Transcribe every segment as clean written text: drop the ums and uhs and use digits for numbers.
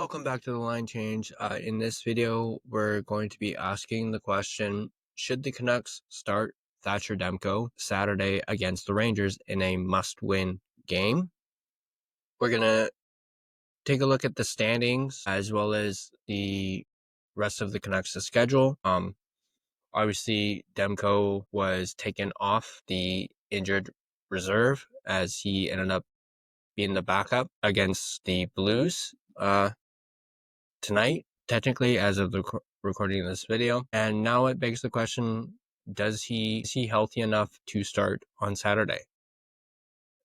Welcome back to the line change. In this video, we're going to be asking the question, should the Canucks start Thatcher Demko Saturday against the Rangers in a must-win game? We're going to take a look at the standings as well as the rest of the Canucks' schedule. Obviously, Demko was taken off the injured reserve as he ended up being the backup against the Blues tonight, technically, as of the recording of this video. And now it begs the question, is he healthy enough to start on Saturday?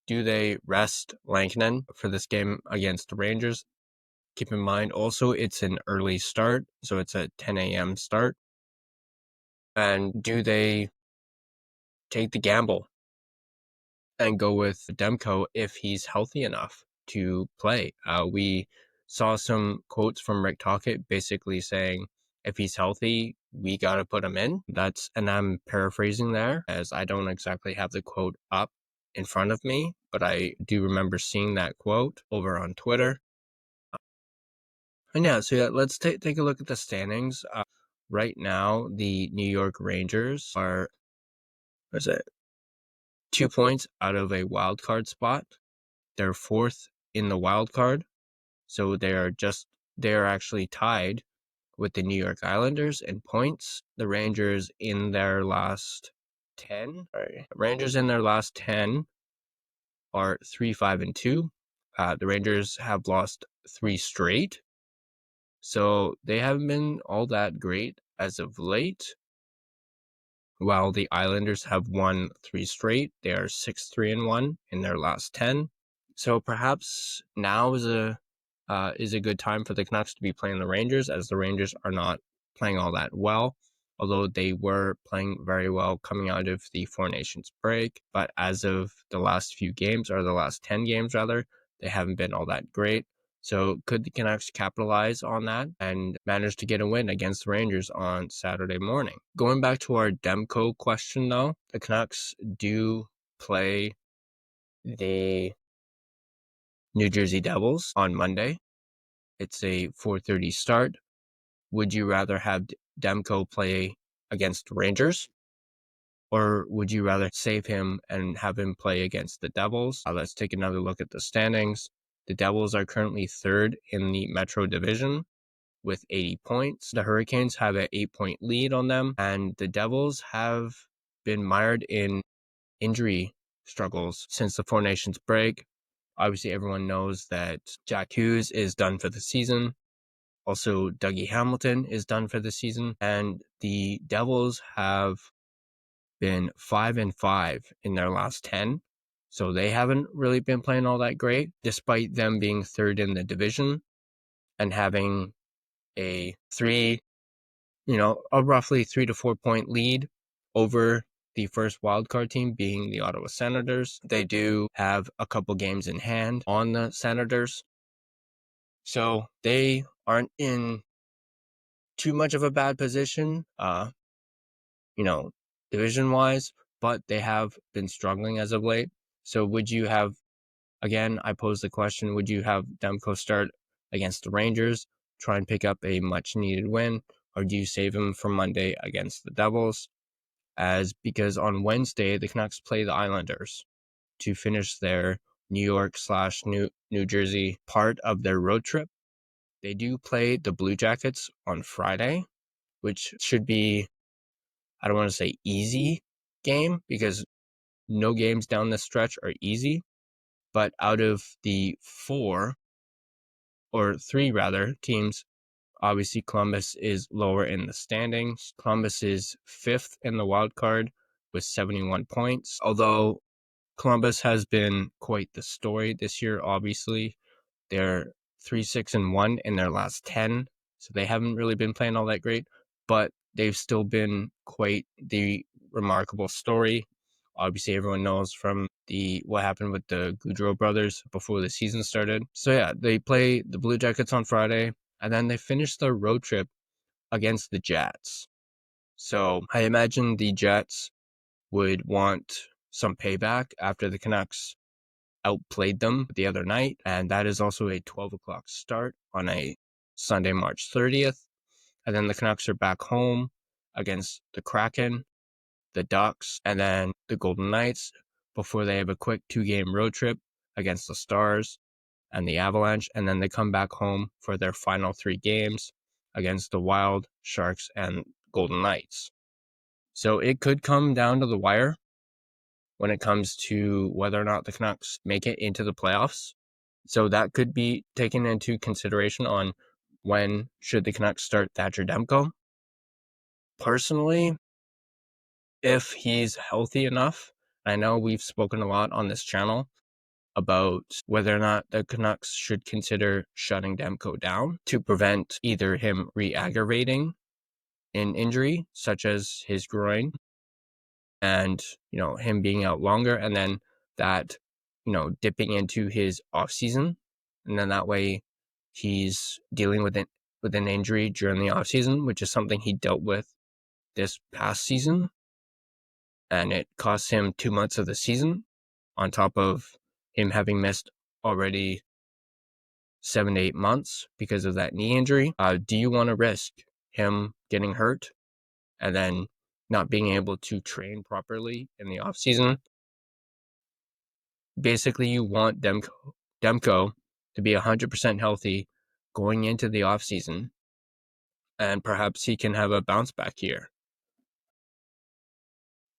Do they rest Lankinen for this game against the Rangers? Keep in mind also it's an early start, so it's a 10 a.m. start. And do they take the gamble and go with Demko if he's healthy enough to play? We saw some quotes from Rick Tocchet basically saying, if he's healthy, we got to put him in. And I'm paraphrasing there, as I don't exactly have the quote up in front of me, but I do remember seeing that quote over on Twitter. And let's take a look at the standings. Right now, the New York Rangers are, 2 points out of a wild card spot. They're fourth in the wild card. So they are actually tied with the New York Islanders in points. The Rangers in their last 10 are 3-5-2. The Rangers have lost 3 straight. So they haven't been all that great as of late. While the Islanders have won 3 straight, they are 6-3-1 in their last 10. So perhaps now is a good time for the Canucks to be playing the Rangers, as the Rangers are not playing all that well, although they were playing very well coming out of the Four Nations break. But as of the last few games, or the last 10 games rather, they haven't been all that great. So could the Canucks capitalize on that and manage to get a win against the Rangers on Saturday morning? Going back to our Demko question though, the Canucks do play the New Jersey Devils on Monday. It's a 4:30 start. Would you rather have Demko play against Rangers, or would you rather save him and have him play against the Devils? Let's take another look at the standings. The Devils are currently third in the Metro Division with 80 points. The Hurricanes have an 8-point lead on them, and the Devils have been mired in injury struggles since the Four Nations break. Obviously, everyone knows that Jack Hughes is done for the season. Also, Dougie Hamilton is done for the season. And the Devils have been 5-5 in their last 10. So they haven't really been playing all that great, despite them being third in the division and having a roughly 3 to 4 point lead over the first wildcard team, being the Ottawa Senators. They do have a couple games in hand on the Senators, so they aren't in too much of a bad position, division-wise, but they have been struggling as of late. So I pose the question, would you have Demko start against the Rangers, try and pick up a much-needed win, or do you save him for Monday against the Devils? Because on Wednesday, the Canucks play the Islanders to finish their New York/New Jersey part of their road trip. They do play the Blue Jackets on Friday, which should be, I don't want to say easy game, because no games down the stretch are easy. But out of the 3 teams, obviously Columbus is lower in the standings. Columbus is 5th in the wild card with 71 points. Although Columbus has been quite the story this year, obviously. They're 3-6-1 in their last 10. So they haven't really been playing all that great, but they've still been quite the remarkable story. Obviously, everyone knows from what happened with the Goudreau brothers before the season started. So they play the Blue Jackets on Friday, and then they finish their road trip against the Jets. So I imagine the Jets would want some payback after the Canucks outplayed them the other night, and that is also a 12 o'clock start on a Sunday, March 30th. And then the Canucks are back home against the Kraken, the Ducks, and then the Golden Knights before they have a quick 2-game road trip against the Stars and the Avalanche. And then they come back home for their final 3 games against the Wild, Sharks, and Golden Knights. So it could come down to the wire when it comes to whether or not the Canucks make it into the playoffs. So that could be taken into consideration on when should the Canucks start Thatcher Demko. Personally, if he's healthy enough, I know we've spoken a lot on this channel about whether or not the Canucks should consider shutting Demko down to prevent either him re-aggravating an injury, such as his groin, and, him being out longer, and then that, dipping into his off season. And then that way he's dealing with an injury during the off season, which is something he dealt with this past season. And it cost him 2 months of the season on top of him having missed already 7 to 8 months because of that knee injury. Do you want to risk him getting hurt and then not being able to train properly in the off season? Basically, you want Demko to be 100% healthy going into the off season, and perhaps he can have a bounce back year.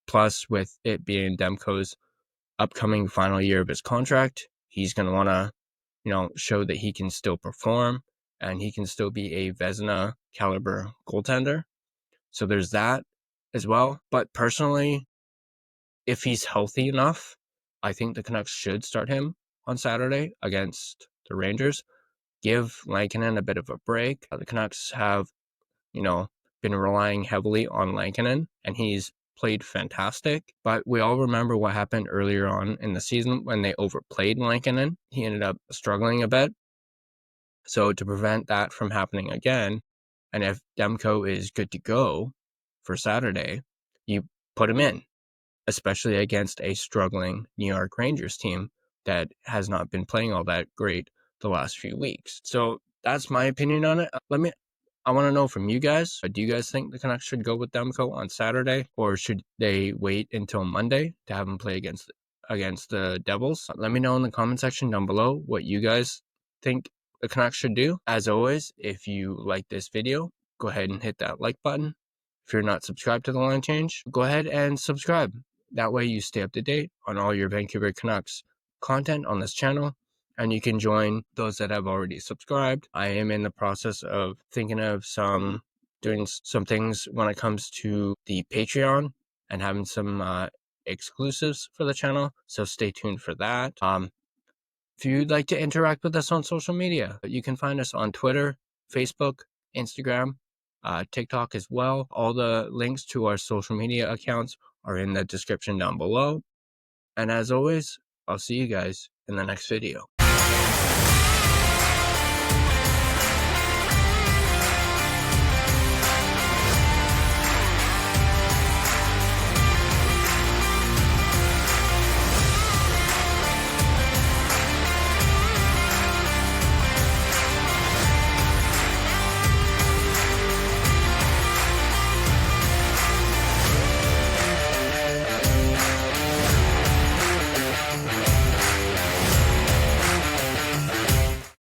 Plus, with it being Demko's upcoming final year of his contract, he's going to want to, show that he can still perform and he can still be a Vezina caliber goaltender. So there's that as well. But personally, if he's healthy enough, I think the Canucks should start him on Saturday against the Rangers. Give Lankinen a bit of a break. The Canucks have, been relying heavily on Lankinen, and he's played fantastic. But we all remember what happened earlier on in the season when they overplayed Lankinen. He ended up struggling a bit. So to prevent that from happening again, and if Demko is good to go for Saturday, you put him in, especially against a struggling New York Rangers team that has not been playing all that great the last few weeks. So that's my opinion on it. I want to know from you guys. Do you guys think the Canucks should go with Demko on Saturday, or should they wait until Monday to have him play against the Devils? Let me know in the comment section down below what you guys think the Canucks should do. As always, if you like this video, go ahead and hit that like button. If you're not subscribed to The Line Change, go ahead and subscribe. That way you stay up to date on all your Vancouver Canucks content on this channel, and you can join those that have already subscribed. I am in the process of thinking of doing some things when it comes to the Patreon and having some exclusives for the channel, so stay tuned for that. If you'd like to interact with us on social media, you can find us on Twitter, Facebook, Instagram, TikTok as well. All the links to our social media accounts are in the description down below. And as always, I'll see you guys in the next video.